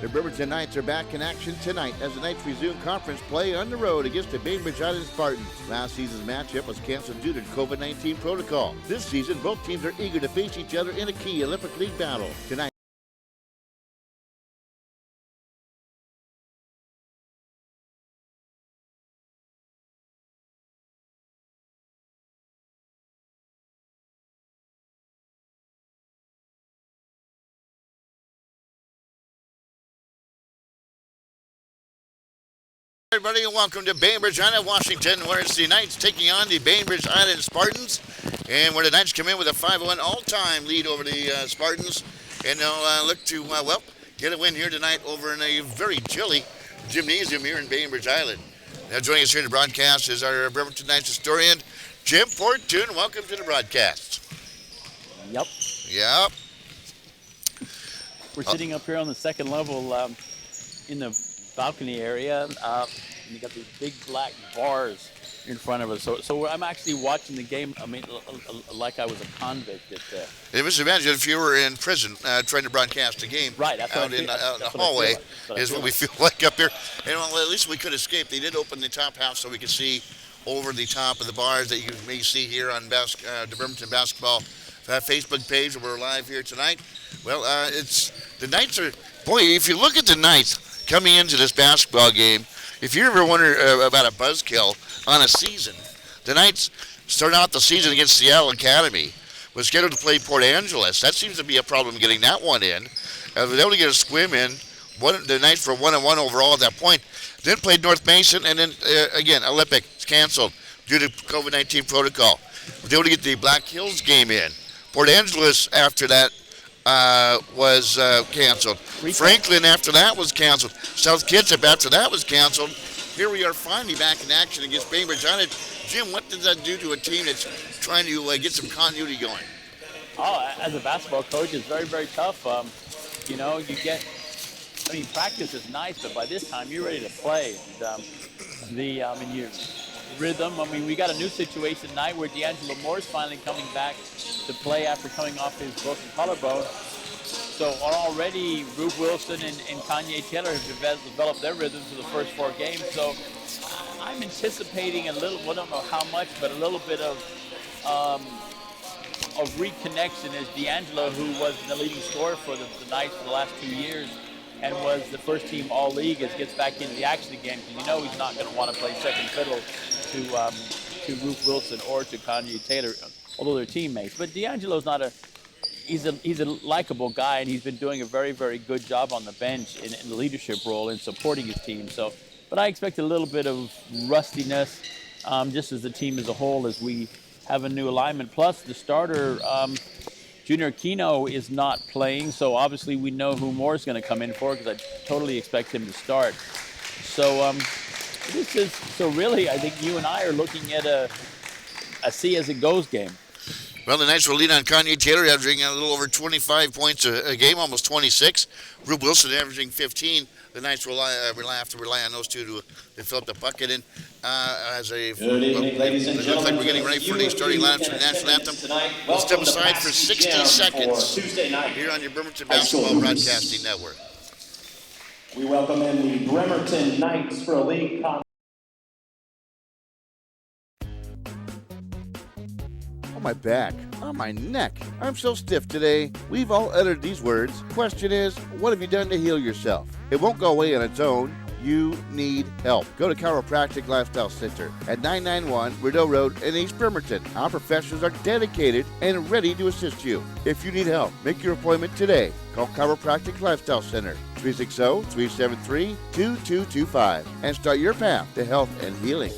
The Bremerton Knights are back in action tonight as the Knights resume conference play on the road against the Bainbridge Island Spartans. Last season's matchup was canceled due to COVID-19 protocol. This season, both teams are eager to face each other in a key Olympic League battle. Tonight, everybody, and welcome to Bainbridge Island, Washington, where it's the Knights taking on the Bainbridge Island Spartans, and where the Knights come in with a 5-1 all-time lead over the Spartans, and they'll look to, get a win here tonight over in a very chilly gymnasium here in Bainbridge Island. Now joining us here in the broadcast is our Bremerton Knights historian, Jim Fortune. Welcome to the broadcast. Yep. We're sitting up here on the second level in the balcony area, and you got these big black bars in front of us. So I'm actually watching the game. I mean, like I was a convict. It must imagine if you were in prison trying to broadcast a game. Right. That's out in the hallway is what we feel like up here. And well, at least we could escape. They did open the top half so we could see over the top of the bars that you may see here on the Bremerton basketball Facebook page. We're live here tonight. Well, it's the Knights are, boy, if you look at the Knights coming into this basketball game, if you ever wonder about a buzzkill on a season, the Knights started out the season against Seattle Academy, was scheduled to play Port Angeles. That seems to be a problem getting that one in. They were able to get a swim in. The Knights were 1-1 overall at that point. Then played North Mason, and then again, Olympic is canceled due to COVID-19 protocol. They were able to get the Black Hills game in. Port Angeles after that was canceled. Franklin after that was canceled. South Kitsap after that was canceled. Here we are finally back in action against Bainbridge Island. Jim, what does that do to a team that's trying to get some continuity going? Oh, as a basketball coach, it's very, very tough. You practice is nice, but by this time you're ready to play. And, your rhythm. We got a new situation tonight where D'Angelo Moore's finally coming back to play after coming off his broken collarbone. So already Rube Wilson and Kanye Taylor have developed their rhythms for the first 4 games. So I'm anticipating a little, I don't know how much, but a little bit of reconnection as D'Angelo, who was the leading scorer for the Knights for the last 2 years and was the first team all-league, gets back into the action again, because he's not going to want to play second fiddle to Rube Wilson or to Kanye Taylor, although they're teammates. But D'Angelo's he's a likable guy, and he's been doing a very, very good job on the bench in the leadership role in supporting his team. So, but I expect a little bit of rustiness, just as the team as a whole, as we have a new alignment. Plus, the starter, Junior Kino, is not playing, so obviously we know who Moore's going to come in for, because I totally expect him to start. So really, I think you and I are looking at a see as it goes game. Well, the Knights will lead on Kanye Taylor, averaging a little over 25 points a game, almost 26. Rube Wilson averaging 15. The Knights will have to rely on those two to fill up the bucket. And Good evening, ladies and it gentlemen. looks like we're getting ready for the starting lineups for the national anthem. We'll step aside for 60 seconds here on your Bremerton Basketball Broadcasting Network. We welcome in the Bremerton Knights for a league On my back, on my neck. I'm so stiff today. We've all uttered these words. Question is, what have you done to heal yourself? It won't go away on its own. You need help. Go to Chiropractic Lifestyle Center at 991 Rideau Road in East Bremerton. Our professionals are dedicated and ready to assist you. If you need help, make your appointment today. Call Chiropractic Lifestyle Center 360-373-2225 and start your path to health and healing.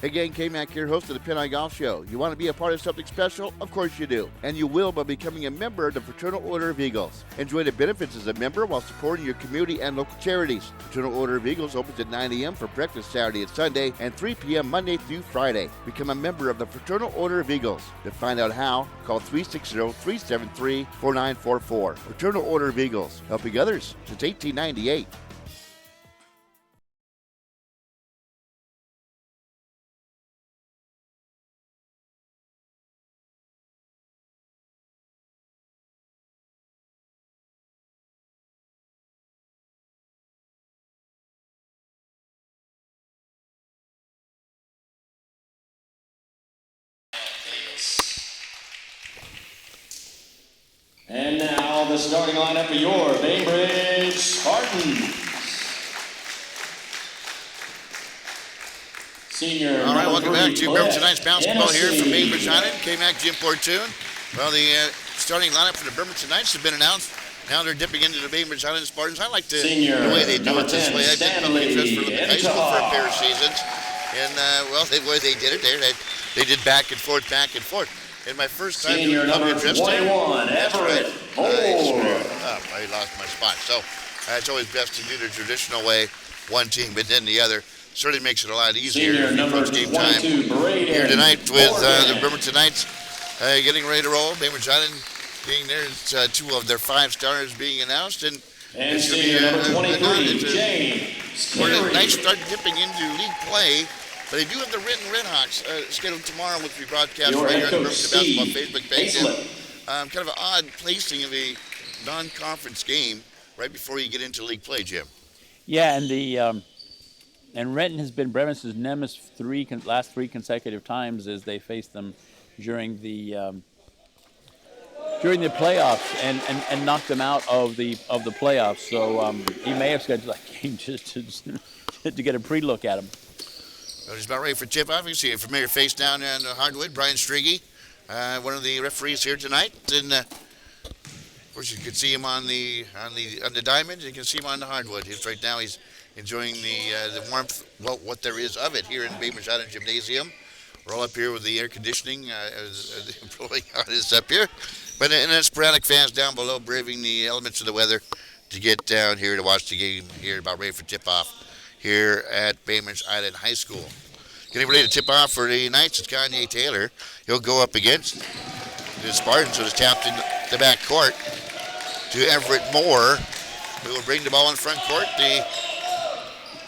Hey gang, K-Mac here, host of the Pin Eye Golf Show. You want to be a part of something special? Of course you do. And you will by becoming a member of the Fraternal Order of Eagles. Enjoy the benefits as a member while supporting your community and local charities. Fraternal Order of Eagles opens at 9 a.m. for breakfast Saturday and Sunday and 3 p.m. Monday through Friday. Become a member of the Fraternal Order of Eagles. To find out how, call 360-373-4944. Fraternal Order of Eagles, helping others since 1898. And now the starting lineup for your Bainbridge Spartans. Senior All right, welcome back to Bremerton Knights basketball here from Bainbridge Island. K-Mac Jim Portune. Well, the starting lineup for the Bremerton Knights have been announced. Now they're dipping into the Bainbridge Island Spartans. I like the way they do it this way. I've been interested for high school for a pair of seasons. And, well, the way they did it there, they did back and forth, back and forth. And my first time doing public address there, that's right. I screwed up. I lost my spot. So it's always best to do the traditional way, one team, but then the other. Certainly makes it a lot easier if you approach game time here tonight with the Bremerton Knights getting ready to roll. Bainbridge Island being there, two of their 5 stars being announced, and it's going to be a nice start dipping into league play. But they do have the Redhawks scheduled tomorrow, which will be broadcast right here on the Bremerton Basketball Facebook page. And, kind of an odd placing of a non-conference game right before you get into league play, Jim. Yeah, and the and Renton has been Bremerton's nemesis last three consecutive times as they faced them during the playoffs and knocked them out of the playoffs. So he may have scheduled that game just to get a pre-look at him. Well, he's about ready for tip-off. You see a familiar face down there on the hardwood, Brian Striggy, one of the referees here tonight. And of course, you can see him on the diamond. You can see him on the hardwood. He's right now. He's enjoying the warmth, well, what there is of it here in Bainbridge Island Gymnasium. We're all up here with the air conditioning blowing on us up here. But and then sporadic fans down below braving the elements of the weather to get down here to watch the game here, about ready for tip-off here at Bainbridge Island High School. Getting ready to tip off for the Knights, it's Kanye Taylor. He'll go up against the Spartans, who is tapped in the back court to Everett Moore, who will bring the ball in front court. The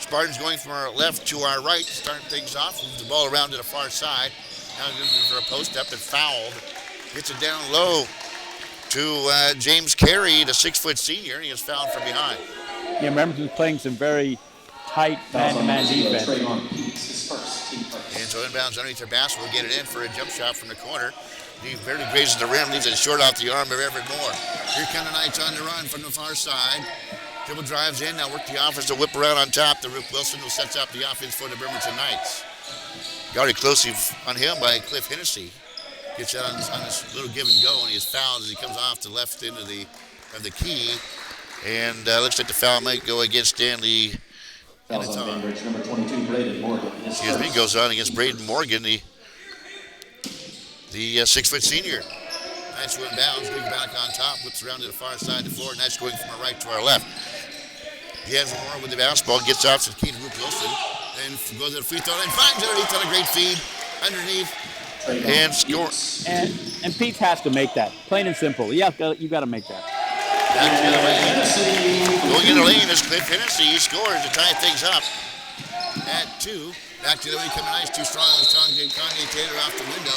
Spartans going from our left to our right to start things off. Moves the ball around to the far side. Now looking for a post up and fouled. Gets it down low to James Carey, the 6-foot senior. He is fouled from behind. Yeah, Bremerton's playing some very tight man-to-man defense. And so inbounds underneath their basket will get it in for a jump shot from the corner. He barely grazes the rim, leaves it short off the arm of Everett Moore. Here come the Knights on the run from the far side. Dribble drives in, now work the offense to whip around on top. The Rip Wilson who sets up the offense for the Bremerton Knights. Guarded closely on him by Cliff Hennessy. Gets out on this little give and go, and he is fouled as he comes off the left end of the key. And looks like the foul might go against Stanley. Fouls on Bainbridge, number 22, Braden Morgan. Excuse me, goes on against Braden Morgan, the 6-foot senior. Knights win bounds, big back on top, whips around to the far side of the floor. Knights going from our right to our left. He has more with the basketball, gets off to Keith Roop Wilson, and goes to the free throw line, finds underneath on a great feed, underneath, and score. And Pete has to make that, plain and simple. Yeah, you got to make that. Back to the lane. Going in the lane is Cliff Hennessy. He scores to tie things up at 2. Back to the way coming Knights, too strong on Kanye Taylor off the window.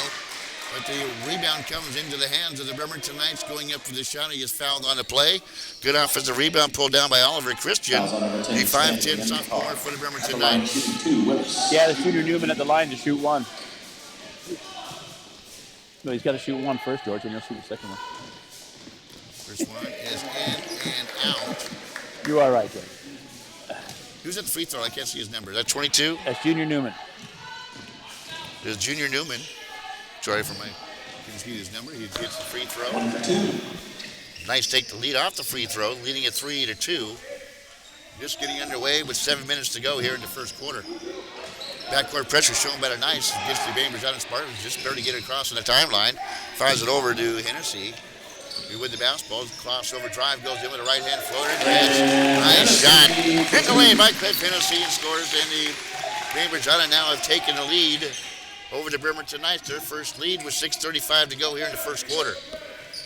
But the rebound comes into the hands of the Bremerton Knights. Going up for the shot, he is fouled on the play. Good offensive rebound pulled down by Oliver Christian. The 5'10" sophomore for the Bremerton Knights. Yeah, the junior Newman at the line to shoot one. No, he's got to shoot one first, George, and he'll shoot the second one. First one is in and out. You are right, George. Who's at the free throw? I can't see his number. Is that 22? That's Junior Newman. There's Junior Newman. Sorry for my, can see his number. He gets the free throw. 1-2. Nice take the lead off the free throw, leading at 3-2. Just getting underway with 7 minutes to go here in the first quarter. Backcourt pressure shown by the Knights against the Bainbridge Island Spartans. Just barely get it across on the timeline. Fires it over to Hennessy. He with the basketball. Crossover drive goes in with a right-hand floater. Nice shot. Hit the lane by Cliff Hennessy and scores. And the Bainbridge Island now have taken the lead over the Bremerton Knights. Their first lead with 6:35 to go here in the first quarter.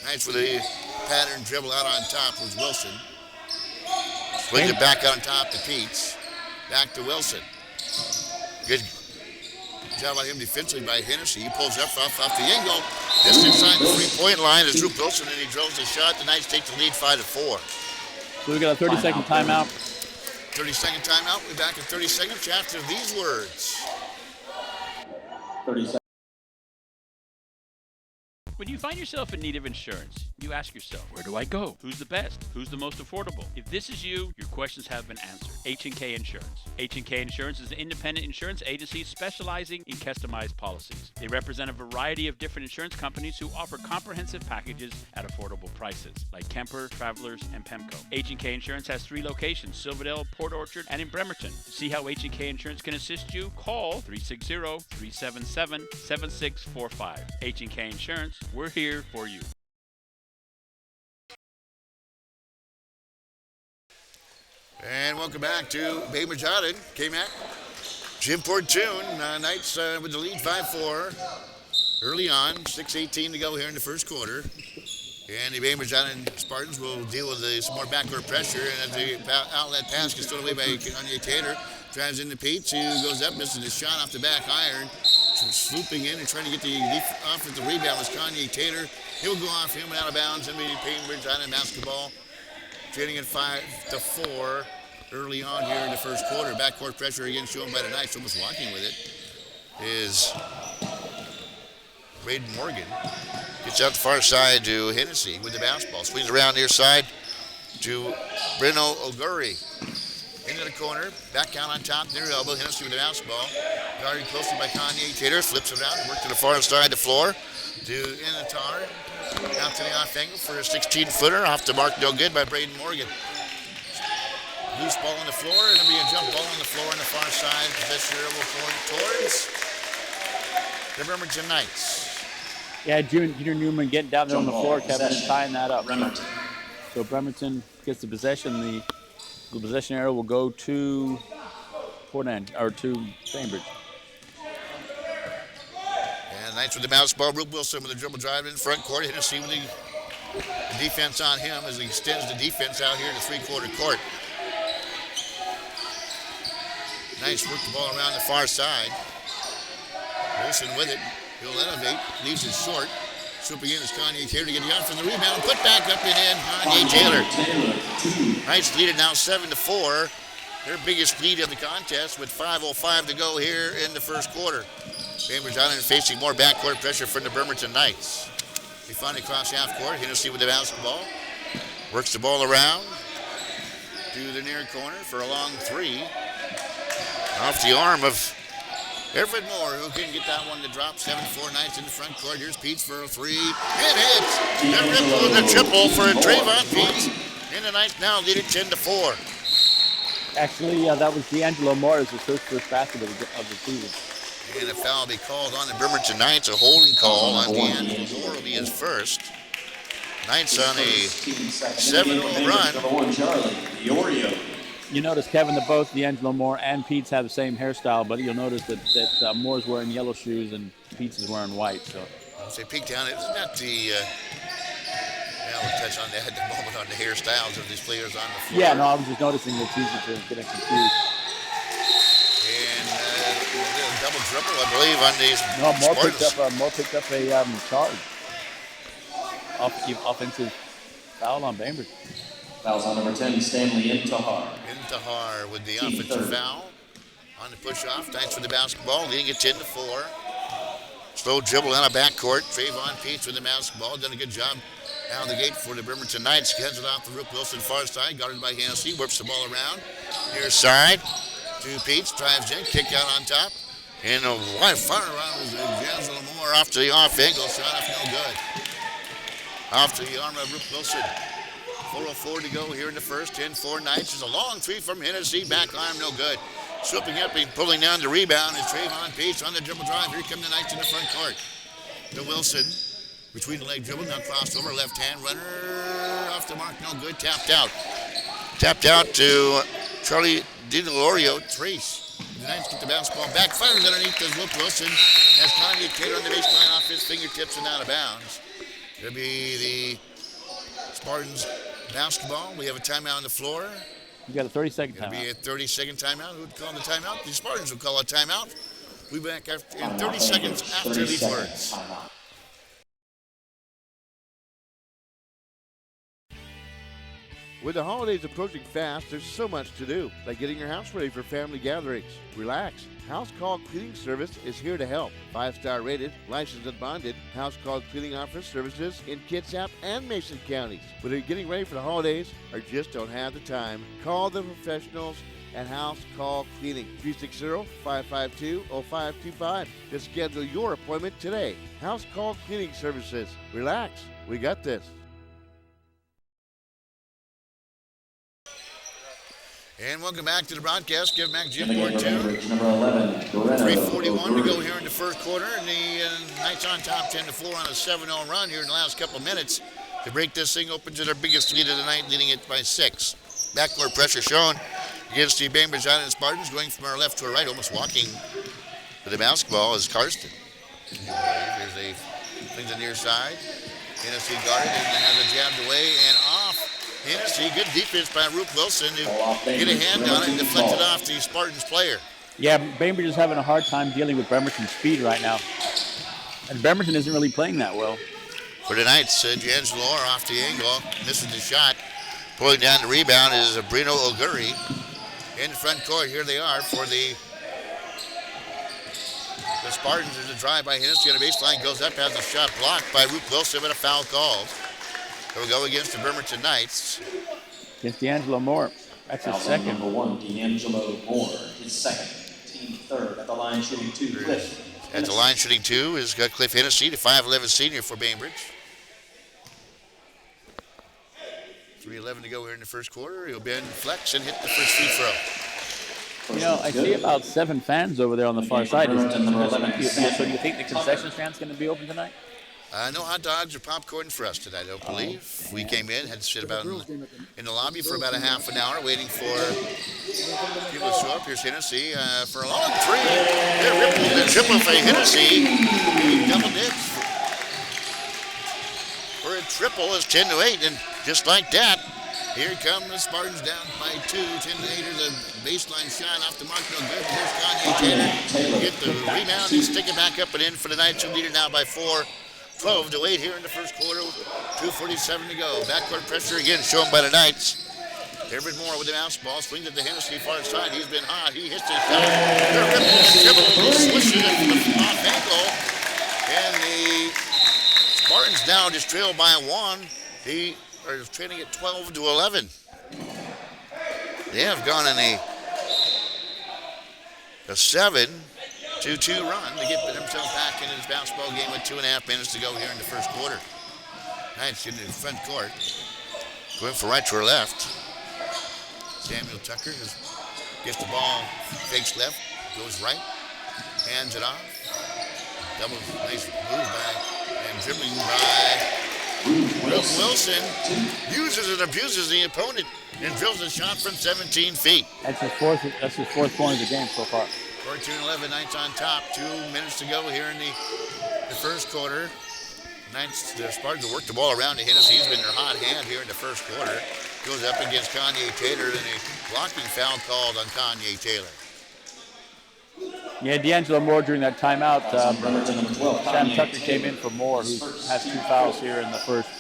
Knights with a pattern dribble out on top was Wilson. Swings it back on top to Peets. Back to Wilson. Good job on him defensively by Hennessy. He pulls up off the angle. Just inside the three-point line is Drew Wilson, and he drills the shot. The Knights take the lead 5-4. So we got a 30-second timeout. 30-second timeout. We'll be back in 30 seconds after these words. 30 seconds. When you find yourself in need of insurance, you ask yourself, where do I go? Who's the best? Who's the most affordable? If this is you, your questions have been answered. H&K Insurance. H&K Insurance is an independent insurance agency specializing in customized policies. They represent a variety of different insurance companies who offer comprehensive packages at affordable prices, like Kemper, Travelers, and Pemco. H&K Insurance has 3 locations, Silverdale, Port Orchard, and in Bremerton. To see how H&K Insurance can assist you, call 360-377-7645. H&K Insurance, we're here for you. And welcome back to Bainbridge Island. K-Mac, Jim Fortune, Knights with the lead 5-4 early on, 6:18 to go here in the first quarter. And the Bainbridge Island Spartans will deal with some more backcourt pressure, and as the outlet pass gets thrown away by Kanye Taylor, drives into Pete, who goes up, misses the shot off the back iron, swooping in and trying to get the offensive rebound was Kanye Taylor. He'll go off him and out of bounds, and the Bainbridge Island basketball trailing at 5-4 early on here in the first quarter. Backcourt pressure again shown by the Knights, almost walking with it, is Braden Morgan. Gets out the far side to Hennessy with the basketball. Swings around near side to Breno Oguri. Into the corner, back out on top, near elbow. Hennessy with the basketball. Guarded closely by Kanye Taylor. Flips it around, work to the far side of the floor. To Inatar. Out to the off angle for a 16-footer. Off the mark, no good by Braden Morgan. Loose ball on the floor, and it'll be a jump ball on the floor on the far side. Possession will point towards the Bremerton Knights. Yeah, Junior Newman getting down there on the floor, Kevin, and tying that up. Bremerton. So Bremerton gets the possession. The possession arrow will go to Bainbridge. And Knights with the mouse ball. Rube Wilson with a dribble drive in front court. Hennessy with the defense on him as he extends the defense out here to three-quarter court. Knights work the ball around the far side. Wilson with it. He'll elevate. Leaves it short. Swooping in is Kanye Taylor to get the out from the rebound. Put back up and in. Kanye Taylor. Knights lead it now 7-4. Their biggest lead of the contest with 5:05 to go here in the first quarter. Bainbridge Island facing more backcourt pressure from the Bremerton Knights. They find across half court. Hennessy with the basketball. Works the ball around to the near corner for a long three. Off the arm of Everett Moore, who can get that one to drop. 7-4 Knights in the front court. Here's Peets for a three. It hits. The triple for Trayvon Peets. And the Knights now lead it 10-4. Actually, that was D'Angelo Moore's first basket of the season. And a foul will be called on the Bremerton Knights. A holding call on D'Angelo Moore will be his first. Knights on a 7-0 run. You notice, Kevin, that both D'Angelo Moore and Peets have the same hairstyle, but you'll notice that Moore's wearing yellow shoes and Peets is wearing white. So, I'll say peek down. Isn't that the? We'll touch on that at the moment on the hairstyles of these players on the floor. yeah, no, I was just noticing it's easy to get confused. And double triple, I believe, on these. No, Moore Spartans. picked up a charge. Offensive foul on Bainbridge. Fouls on number 10, Stanley Intihar. Intihar with the offensive foul on the push-off. Knights with the basketball, leading it 10-4. Slow dribble out of backcourt. Trayvon Peets with the basketball. Done a good job out of the gate for the Bremerton Knights. Heads it off the Rook Wilson far side. Guarded by Hennessy. Whips the ball around. Near side to Peets. Drives in. Kick out on top. And a wide fire around is D'Angelo Moore off to the off angle. Shot off no good. Off to the arm of Rook Wilson. 4:04 to go here in the first. 10-4 Knights. There's a long three from Hennessy. Back arm, no good. Swooping up and pulling down the rebound is Trayvon Peets on the dribble drive. Here come the Knights in the front court. To Wilson. Between the leg dribble. Now crossed over. Left hand runner. Off the mark, no good. Tapped out. Tapped out to Charlie DiLorio. Trace. The Knights get the basketball back. Fires underneath to Luke Wilson. As Kanye Taylor on the baseline off his fingertips and out of bounds. It'll be the Spartans basketball. We have a timeout on the floor. You got a 30-second It'll timeout. be a 30-second timeout. Who would call the timeout? The Spartans will call a timeout. We'll be back in 30 seconds after these words. With the holidays approaching fast, there's so much to do, like getting your house ready for family gatherings. Relax. House Call Cleaning Service is here to help. 5-star rated, licensed and bonded, House Call Cleaning offers services in Kitsap and Mason counties. Whether you're getting ready for the holidays or just don't have the time, call the professionals at House Call Cleaning, 360-552-0525 to schedule your appointment today. House Call Cleaning Services. Relax. We got this. And welcome back to the broadcast. Give back Jim Number Board 2. 11, 3:41 to go here in the first quarter, and the Knights on top 10-4 on a 7-0 run here in the last couple of minutes to break this thing open to their biggest lead of the night, leading it by 6. Backcourt pressure shown against the Bainbridge Island Spartans, going from our left to our right, almost walking to the basketball is Karsten. Here's a things on the near side. Hennessy guarded and has it jammed away and off. Hennessy, good defense by Roop Wilson to get a hand on it and deflect it off the Spartans player. Yeah, Bainbridge is having a hard time dealing with Bremerton's speed right now. And Bremerton isn't really playing that well. For the Knights, D'Angelo off the angle, misses the shot. Pulling down the rebound is Brino Oguri. In the front court, here they are for the Spartans. There's a drive by Hennessy on the baseline, goes up, has a shot blocked by Roop Wilson, but a foul called. Here we go against the Bremerton Knights. Against D'Angelo Moore. That's his second. Number 1, D'Angelo Moore, his second. Team third at the line shooting 2, Cliff. At the line shooting 2 is got Cliff Hennessy, the 5'11 senior for Bainbridge. 3:11 to go here in the first quarter. He'll bend, flex, and hit the first free throw. You know, I see about 7 fans over there on the far side. So do you think the concession stand's going to be open tonight? No hot dogs or popcorn for us tonight, I don't believe. We came in, had to sit about in the lobby for about a half an hour waiting for people to show up. Here's Hennessy for a long three. They're ripping the triple for Hennessy. He double dips. For a triple, it's 10-8, and just like that, here come the Spartans down by 2, 10-8. Here's a baseline shot off the mark, no good. Here's Kanye Taylor. Get the rebound and stick it back up and in for the Knights, who lead it now by 4. 12-8 here in the first quarter, 2:47 to go. Backcourt pressure again shown by the Knights. Everett Moore with the mouse ball, swings it to Hennessy far side. He's been hot. He hits his shot. They're ripping the dribble. He swishes it from the off ankle. And the Spartans now just trail by 1. They are trailing at 12-11. They have gone in a 7-2 run to get themselves back into this basketball game with 2.5 minutes to go here in the first quarter. Knights in the front court. Going from right to her left. Samuel Tucker gets the ball, fakes left, goes right, hands it off. Double, nice move by, and dribbling by Wilson. Uses and abuses the opponent and drills a shot from 17 feet. That's his fourth point of the game so far. 14-11, Knights on top. 2 minutes to go here in the first quarter. Knights, the Spartans will work the ball around to Hennessy. He's been their hot hand here in the first quarter. Goes up against Kanye Taylor, and a blocking foul called on Kanye Taylor. Yeah, D'Angelo Moore during that timeout. Sam Tucker came in for Moore, who has 2 fouls here in the first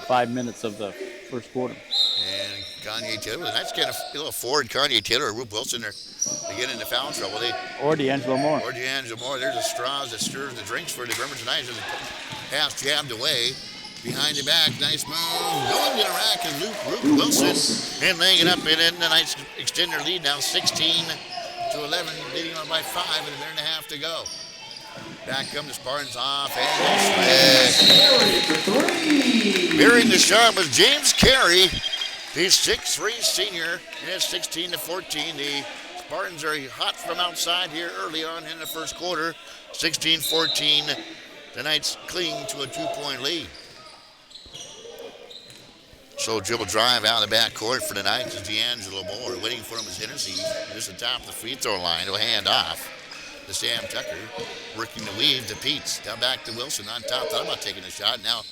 5 minutes of the first quarter. And Kanye Taylor, the Knights get a little forward. Kanye Taylor or Roop Wilson are get into foul trouble. Or D'Angelo Moore. There's the straws that stirs the drinks for the Bremerton Knights. Pass jabbed away. Behind the back, nice move. Going to the rack is Roop Wilson. And laying it up and in. The Knights extend their lead now 16-11, leading on by 5 and a minute and a half to go. Back come the Spartans off and mirroring the shot was James Carey. He's 6'3" senior, and it's 16-14. The Spartans are hot from outside here early on in the first quarter. 16-14. The Knights cling to a 2-point lead. So dribble drive out of the backcourt for the Knights is D'Angelo Moore. Waiting for him is Hennessy. Just atop the free throw line. He'll hand off to Sam Tucker. Working the weave to Peets. Down back to Wilson on top. Thought about taking a shot. Now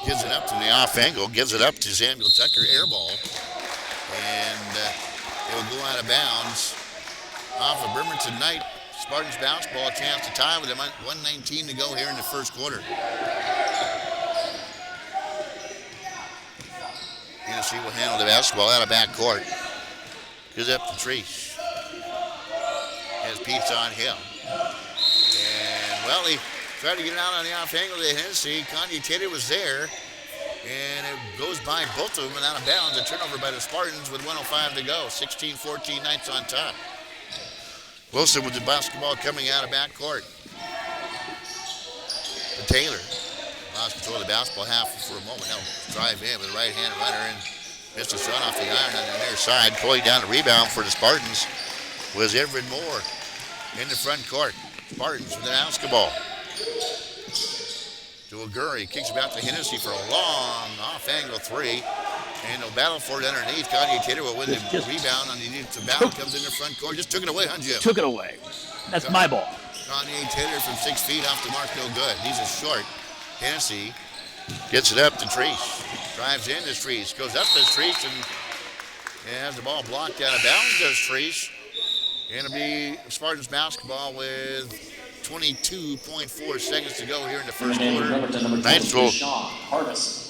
gives it up to the off angle. Gives it up to Samuel Tucker. Air ball. And it will go out of bounds off of Bremerton Knight. Spartans bounce ball. A chance to tie with them. 1:19 to go here in the first quarter. Hennessy will handle the basketball out of backcourt. Gives up to Treese. Has Pete's on him. And, well, he tried to get it out on the off angle to Hennessy. Kanye Taylor was there. And it goes by both of them and out of bounds. A turnover by the Spartans with 1:05 to go. 16-14, Knights on top. Wilson with the basketball coming out of backcourt. To Taylor. Lost control of the basketball half for a moment. Now drive in with a right-hand runner and missed a shot off the iron on the near side. Pulling down the rebound for the Spartans was Everett Moore in the front court. Spartans with the basketball. To Aguri, kicks it back to Hennessy for a long off-angle three. And they'll battle for it underneath. Kanye Taylor will win the rebound underneath. The battle comes in the front court. Just took it away, huh, Jim? Took it away. That's my ball. Kanye Taylor from 6 feet off the mark, no good. He's a short. Hennessy gets it up to Treese. Drives into Treese. Goes up to Treese and has the ball blocked out of bounds. Does Treese. And it'll be Spartans basketball with 22.4 seconds to go here in the first quarter. Knights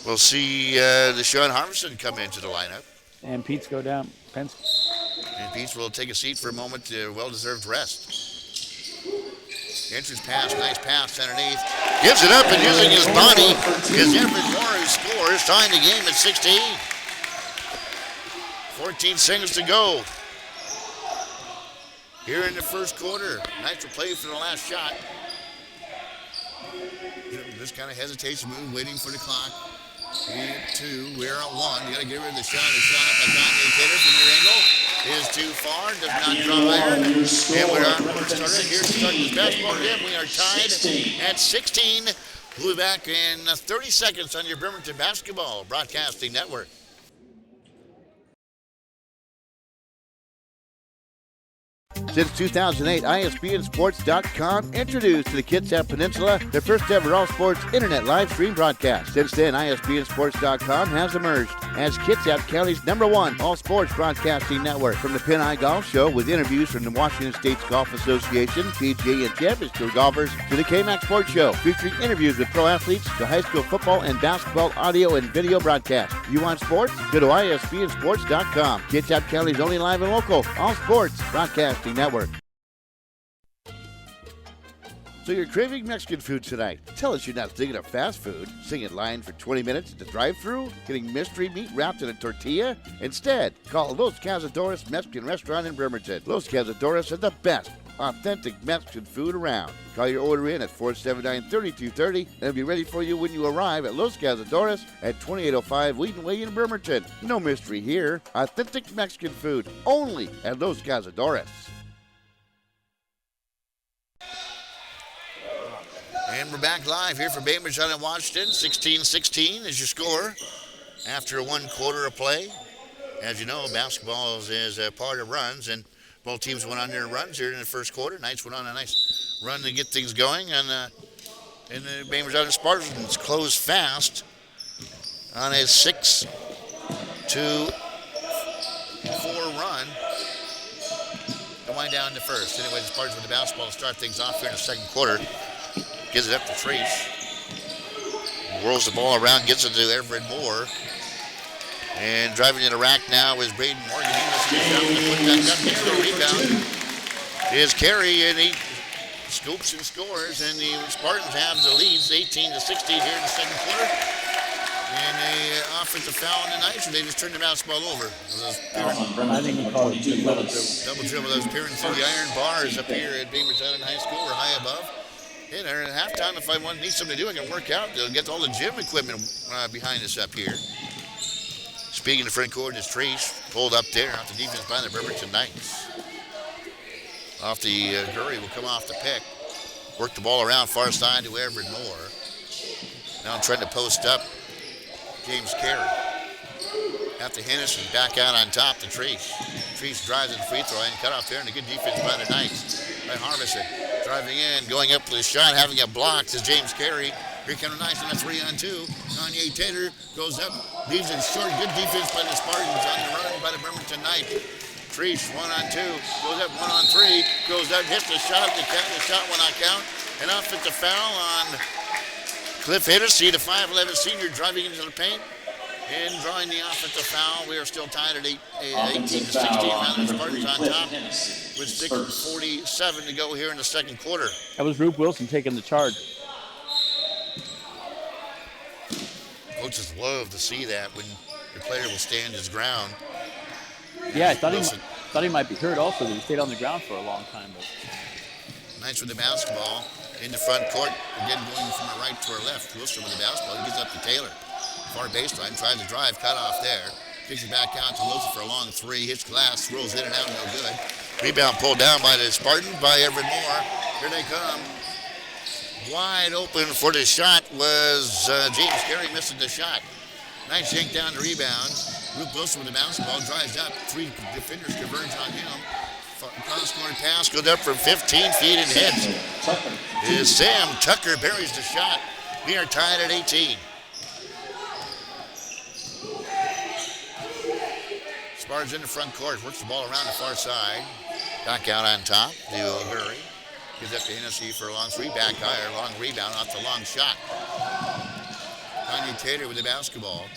will see Deshaun Harvison come into the lineup. And Pete's go down. And Pete's will take a seat for a moment to well-deserved rest. Entrance pass, nice pass underneath. Gives it up and using his body is Everett Moore who scores, tying the game at 16. 14 seconds to go. Here in the first quarter, Knights will play for the last shot. Just kind of hesitates, move, waiting for the clock. 2, we're at 1. You got to get rid of the shot. The shot up by Kanye Taylor from your angle is too far. Does not draw iron. And we're started here to start this basketball game. We are tied at 16. We'll be back in 30 seconds on your Bremerton Basketball Broadcasting Network. Since 2008, ISBNSports.com introduced to the Kitsap Peninsula their first ever all-sports internet live stream broadcast. Since then, ISBNSports.com has emerged as Kitsap County's #1 all-sports broadcasting network. From the Pin Eye Golf Show with interviews from the Washington States Golf Association, PGA and Champions Tour golfers, to the K-Mac Sports Show featuring interviews with pro athletes, to high school football and basketball audio and video broadcast. You want sports? Go to ISBNSports.com. Kitsap County's only live and local all-sports broadcasting network. So you're craving Mexican food tonight. Tell us you're not thinking of fast food. Sing in line for 20 minutes at the drive-thru, getting mystery meat wrapped in a tortilla. Instead, call Los Cazadores Mexican Restaurant in Bremerton. Los Cazadores are the best authentic Mexican food around. Call your order in at 479-3230 and it'll be ready for you when you arrive at Los Cazadores at 2805 Wheaton Way in Bremerton. No mystery here. Authentic Mexican food only at Los Cazadores. And we're back live here for Bainbridge on in Washington. 16-16 is your score after one quarter of play. As you know, basketball is a part of runs, and both teams went on their runs here in the first quarter. Knights went on a nice run to get things going, and the Bainbridge on the Spartans closed fast on a 6-4 run to wind down the first. Anyway, the Spartans with the basketball to start things off here in the second quarter. Gives it up to Treese. Whirls the ball around, gets it to Everett Moore. And driving in the rack now is Braden Morgan. He put that up, gets the rebound. Is Carey, and he scoops and scores. And the Spartans have the leads 18-16 here in the second quarter. And a offensive foul on the Knights, and they just turned the basketball over. I think he called it double dribble. Double dribble. Those peering through the iron bars up here at Bainbridge High School. We're high above. And at halftime, if I need something to do, I can work out. They'll get all the gym equipment behind us up here. Speaking of front court, is Treese pulled up there off the defense by the Bremerton Knights. Off the Gurry will come off the pick. Work the ball around far side to Everett Moore. Now I'm trying to post up James Carey. After Hennessy, back out on top to Treese. Treese drives in the free throw line, cut off there, and a good defense by the Knights. By Harvison, driving in, going up with a shot, having it blocked is James Carey. Here comes the Knights on a 3-on-2. Kanye Taylor goes up, leaves it short. Good defense by the Spartans on the run by the Bremerton Knights. Treese 1-on-2, goes up 1-on-3, goes up, hits the shot, the shot will not count. An offensive foul on Cliff Hennessy, the 5'11 senior, driving into the paint. And drawing the offensive foul, we are still tied at 18 to 16. Foul Rather, on number Spartans 3, on Cliff top Hennessy. with His first. 6:47 to go here in the second quarter. That was Rube Wilson taking the charge. Coaches love to see that when the player will stand his ground. Yeah, I thought Wilson. he might be hurt also. That he stayed on the ground for a long time. But Knights with the basketball in the front court. Again, going from the right to our left. Wilson with the basketball. He gets up to Taylor. Far baseline. Tries to drive. Cut off there. Kicks it back out to Wilson for a long three. Hits glass. Throws in and out. No good. Rebound pulled down by the Spartans by Everett Moore. Here they come. Wide open for the shot was James Carey missing the shot. Nice yank down the rebound. Luke Wilson with the basketball. Drives up. Three defenders converge on him. Cross-court pass goes up from 15 feet and hits. Sam Tucker buries the shot. We are tied at 18. Spartans in the front court. Works the ball around the far side. Back out on top. Hurry. Gives up to Hennessy for a long three. Back higher. Long rebound off the long shot. Kanye Taylor with the basketball.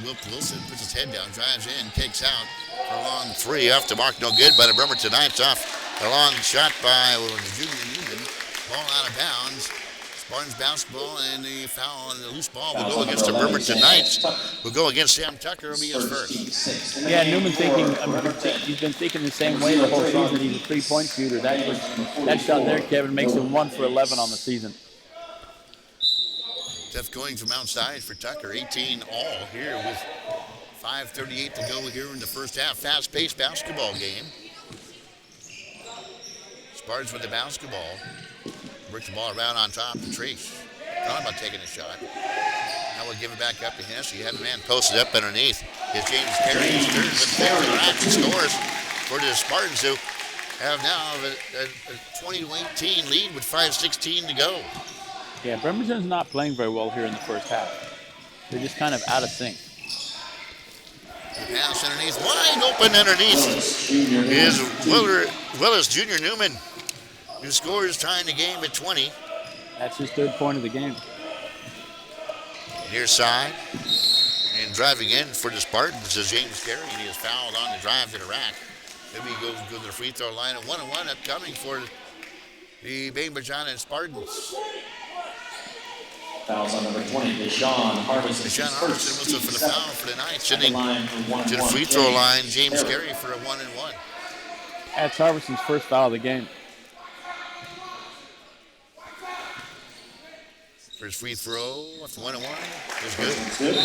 Wilson puts his head down, drives in, kicks out for a long three off the mark, no good by the Bremerton Knights. Off a long shot by Junior Newman. Ball out of bounds. Spartans basketball and the foul on the loose ball will go against the Bremerton Knights. Will go against Sam Tucker. Will be his first. yeah, Newman he's been thinking the same way the whole season. He's a three-point shooter. That shot there, Kevin, makes him 1 for 11 on the season. Jeff going from outside for Tucker. 18 all here with 5:38 to go here in the first half. Fast-paced basketball game. Spartans with the basketball. Works the ball around on top to Trace. Thought about taking a shot. Now we'll give it back up to Hennessy. You have a man posted up underneath. It's James Carey. He turns with the rack and scores for the Spartans, who have now a 20-18 lead with 5:16 to go. Yeah, Bremerton's not playing very well here in the first half. They're just kind of out of sync. The pass underneath, wide open underneath is Willis Junior Newman, who scores, tying the game at 20. That's his third point of the game. Near side, and driving in for the Spartans is James Carey, and he is fouled on the drive to the rack. Maybe he goes to the free throw line, and 1-1 upcoming for the Bainbridge and Spartans. Fouls on number 20, Deshaun Harbison. Deshaun Harbison was for the foul for the Knights. Sitting to the free throw line, James Carey for a 1-1. That's Harbison's first foul of the game. First free throw, 1-1, is good. Good.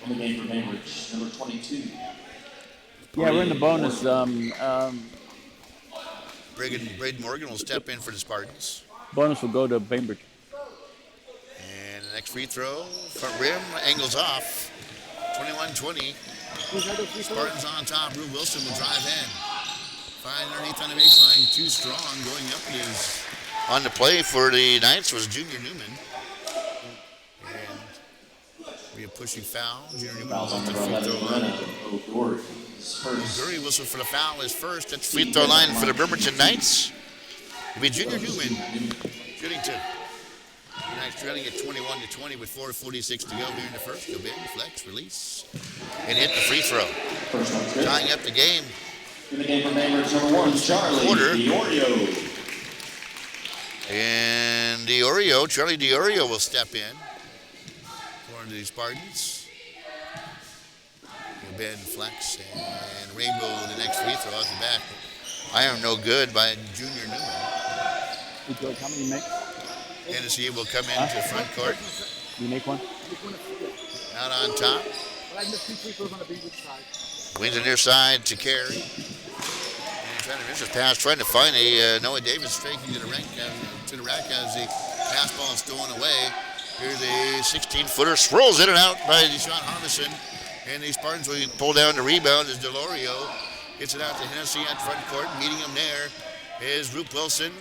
On the game for Bainbridge, number 22. Yeah, we're in the bonus. Braden Morgan will step in for the Spartans. Bonus will go to Bainbridge. And the next free throw, front rim, angles off. 21-20. Spartans on top. Rube Wilson will drive in. Find underneath on the baseline. Too strong. Going up is on the play for the Knights was Junior Newman. And be a pushing foul. Junior Newman was off the free throw line. Gurry whistle for the foul is first. That's free throw line for the Bremerton Knights. It'll be Junior Newman shooting two. The Knights trailing at 21-20 with 4:46 to go here in the first. Go big, flex, release, and hit the free throw. Tying up the game. In the game for Bainbridge, number 1, Charlie DiOrio. And Charlie DiOrio will step in for the Spartans. Ben flex and Rainbow the next free throw out the back. Iron no good by Junior Newman. How many you make? Hennessy will come into front court. You make one? Out on top. Wins the near side to Carey. And trying to miss his pass, trying to find a Noah Davis striking to the rack as the pass ball is stolen away. Here's a 16-footer, swirls in and out by Deshaun Harbison. And the Spartans will pull down the rebound as Delorio gets it out to Hennessy at front court. Meeting him there is Rube Wilson.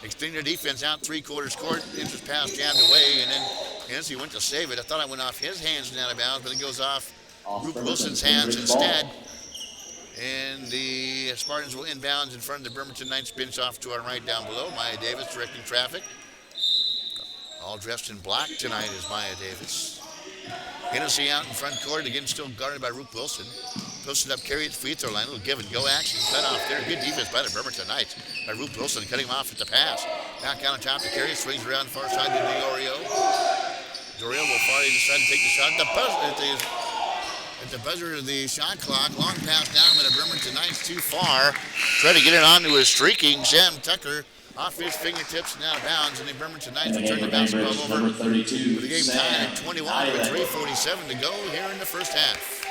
Extending their defense out three-quarters court. Enters pass jammed away, and then Hennessy went to save it. I thought I went off his hands and out of bounds, but it goes off Rube Wilson's hands instead. And the Spartans will inbounds in front of the Bremerton Knights bench off to our right down below. Maya Davis directing traffic. All dressed in black tonight is Maya Davis. Hennessy out in front court, again still guarded by Roop Wilson. Posted up, carry at the free throw line, a little give and go action, cut off there. Good defense by the Bremerton Knights. By Roop Wilson, cutting him off at the pass. Back out on top to carry, swings around the far side to Diorio. Diorio will finally decide to take the shot. At the buzzer of the shot clock, long pass down by the Bremerton Knights too far. Try to get it onto his streaking Sam Tucker. Off his fingertips and out of bounds, and the Bremerton Knights return the basketball over Number 32, with the game tied at 21 with 3:47 to go here in the first half.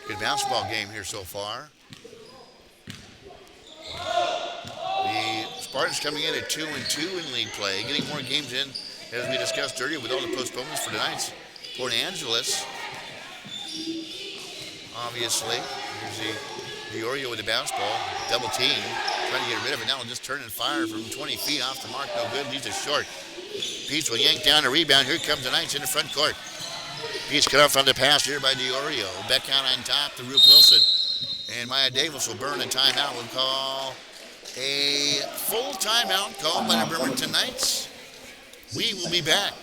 Good basketball game here so far. The Spartans coming in at 2-2 in league play, getting more games in, as we discussed earlier, with all the postponements for tonight's Port Angeles. Obviously, here's the Diorio with the bounce ball, double team, trying to get rid of it. Now just turn and fire from 20 feet off the mark, no good, leaves it short. Peach will yank down a rebound. Here comes the Knights in the front court. Peach cut off on the pass here by Diorio. Back out on top to Roop Wilson. And Maya Davis will burn a timeout. We'll call a full timeout called by the Bremerton Knights. We will be back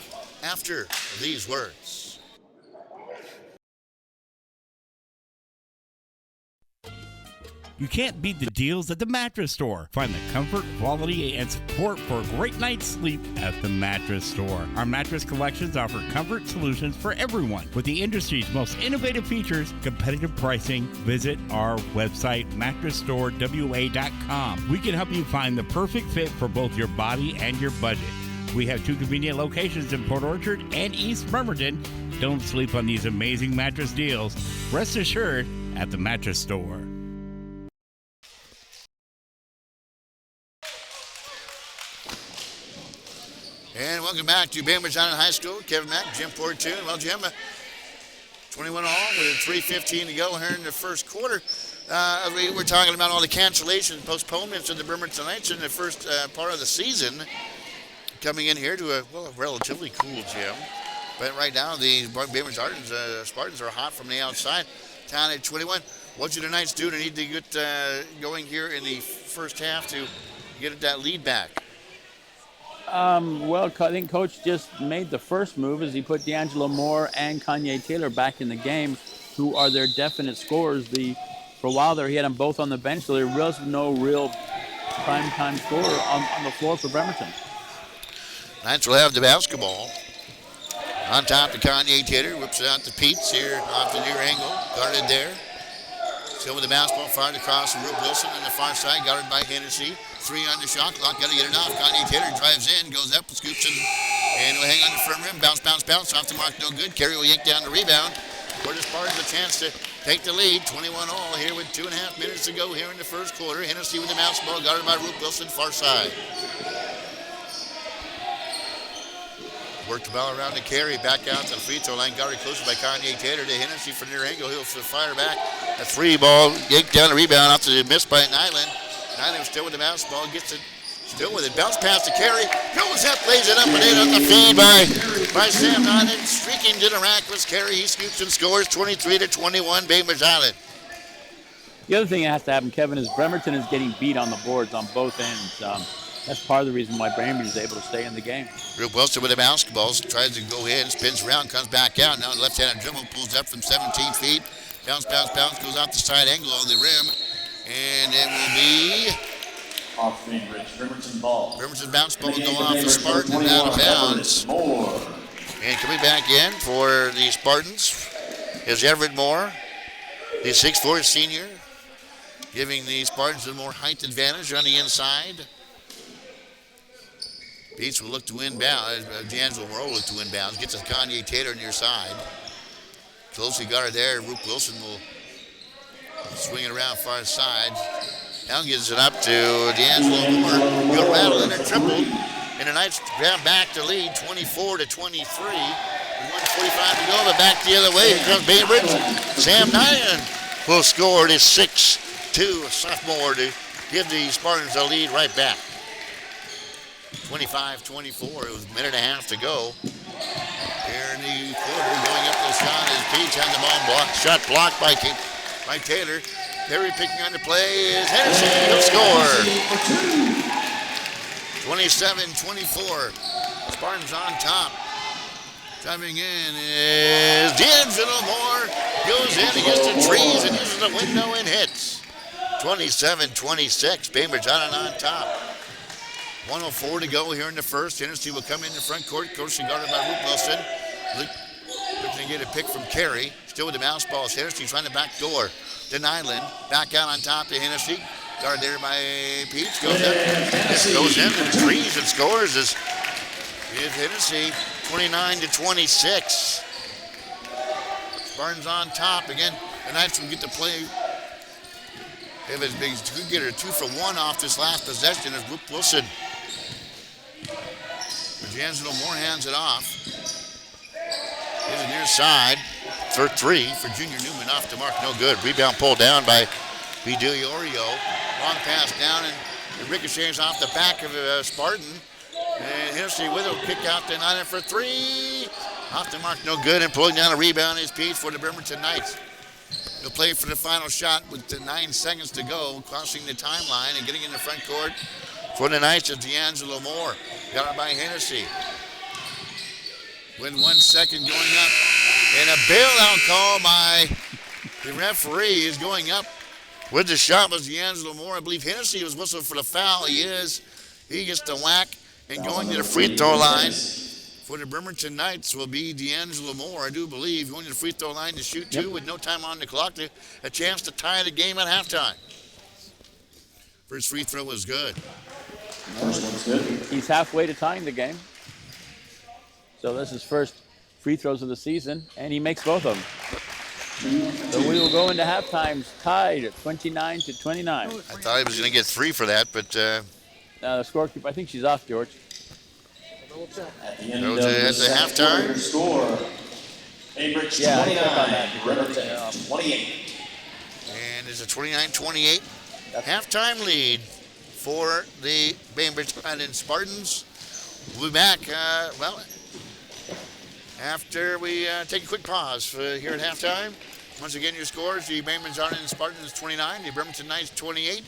after these words. You can't beat the deals at the Mattress Store. Find the comfort, quality, and support for a great night's sleep at the Mattress Store. Our mattress collections offer comfort solutions for everyone. With the industry's most innovative features, competitive pricing, visit our website, mattressstorewa.com. We can help you find the perfect fit for both your body and your budget. We have 2 convenient locations in Port Orchard and East Bremerton. Don't sleep on these amazing mattress deals. Rest assured at the Mattress Store. And welcome back to Bainbridge High School. Kevin Mack, Jim Portune. Well, Jim, 21 all with 3:15 to go here in the first quarter. We were talking about all the cancellations and postponements of the Bremerton Knights in the first part of the season. Coming in here to a relatively cool gym. But right now, the Bainbridge Spartans are hot from the outside. Down at 21. What do the Knights do to need to get going here in the first half to get that lead back? Well, I think Coach just made the first move as he put D'Angelo Moore and Kanye Taylor back in the game, who are their definite scorers. For a while there, he had them both on the bench, so there was no real prime-time scorer on the floor for Bremerton. Knights will have the basketball. On top to Kanye Taylor, whips it out to Peets here off the near angle, guarded there. Still with the basketball, fired across to Roop Wilson on the far side, guarded by Hennessy. 3 on the shot clock, got to get it off. Kanye Taylor drives in, goes up, scoops it, and will hang on the front rim. Bounce, off the mark, no good. Carey will yank down the rebound. For the Spartans a chance to take the lead. 21 all here with 2.5 minutes to go here in the first quarter. Hennessy with the basketball, guarded by Roop Wilson, far side. Worked the ball around to Carey, back out to the free throw line, guarded closer by Kanye Taylor to Hennessy from near angle. He'll fire back. A 3 ball, yanked down the rebound after the miss by Nyland. Nyland still with the basketball, gets it, still with it. Bounce pass to Carey, goes up, lays it up, and in on the feed by Sam Nyland. Streaking to the rack was Carey. He scoops and scores 23-21, Bainbridge Island. The other thing that has to happen, Kevin, is Bremerton is getting beat on the boards on both ends. That's part of the reason why Bainbridge is able to stay in the game. Roop Wilson with the basketball, tries to go ahead, spins around, comes back out. Now left-handed dribble, pulls up from 17 feet. Bounce, goes out the side angle on the rim. And it will be off Bainbridge, Bremerton ball. Bremerton's bounce ball will go off the Spartan and out of bounds. And coming back in for the Spartans is Everett Moore, the 6'4" senior, giving the Spartans a more height advantage on the inside. Beats will look to inbound. D'Angelo Moore will look to inbounds. Gets to Kanye Taylor near side. Closely guarded there. Roop Wilson will swing it around far side. Now gives it up to D'Angelo Moore. Good rattle in a triple. And the Knights grab back to lead 24-23. 1:45 to go, but back the other way. Here comes Bainbridge. Sam Nyland will score this 6'2", sophomore, to give the Spartans a lead right back. 25-24. It was a minute and a half to go. Here in the quarter, going up the shot is Peach on the ball block. Shot blocked by Taylor. Perry picking on the play is Hennessy. He'll score. 27-24. Spartans on top. Driving in is D'Angelo Moore. Goes in against the trees and uses the window and hits. 27-26. Bainbridge on top. 1:04 to go here in the first. Hennessy will come in the front court. Coach guarded by Luke Wilson. Looking to get a pick from Carey. Still with the mouse ball. Hennessy trying to back door. To Nyland. Back out on top to Hennessy. Guarded there by Peach. Goes into the trees and scores is Hennessy. 29-26. Spartans on top again. The Knights will get to play. Davis Biggs could get her 2 for 1 off this last possession as Luke Wilson. D'Angelo Moore hands it off. Is it near side for 3 for Junior Newman off the mark. No good. Rebound pulled down by Videliorio. Long pass down and it ricochets off the back of Spartan. And Hennessy with a kick out to Nyland for 3. Off the mark, no good. And pulling down a rebound is Pete for the Bremerton Knights. He'll play for the final shot with 9 seconds to go, crossing the timeline and getting in the front court for the Knights of D'Angelo Moore. Got it by Hennessy. With 1 second going up. And a bailout call by the referee is going up. With the shot was D'Angelo Moore. I believe Hennessy was whistled for the foul. He is. He gets the whack. And going to the free throw line for the Bremerton Knights will be D'Angelo Moore, I do believe, going to the free throw line to shoot 2 with no time on the clock. A chance to tie the game at halftime. First free throw was good. First one's good. He's halfway to tying the game. So this is first free throws of the season, and he makes both of them. So we will go into halftime tied at 29-29. I thought he was going to get 3 for that, but the scorekeeper, I think she's off, George. At the end That of was at the second halftime? quarter score, Bainbridge Yeah, I clicked on 29, that. Bremerton 28. and it's a 29-28 halftime lead for the Bainbridge Island Spartans. We'll be back, after we take a quick pause here at halftime. Once again, your scores, the Bainbridge Island Spartans 29, the Bremerton Knights 28.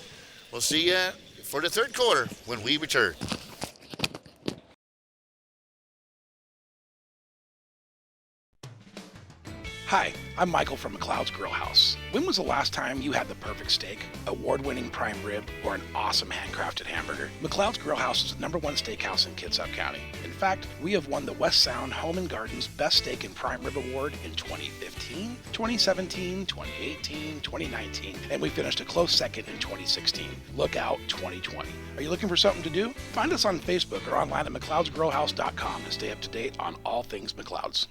We'll see you for the third quarter when we return. Hi, I'm Michael from McLeod's Grill House. When was the last time you had the perfect steak, award-winning prime rib, or an awesome handcrafted hamburger? McLeod's Grill House is the #1 steakhouse in Kitsap County. In fact, we have won the West Sound Home and Gardens Best Steak and Prime Rib Award in 2015, 2017, 2018, 2019, and we finished a close second in 2016. Look out 2020. Are you looking for something to do? Find us on Facebook or online at McLeodsGrillhouse.com to stay up to date on all things McLeod's.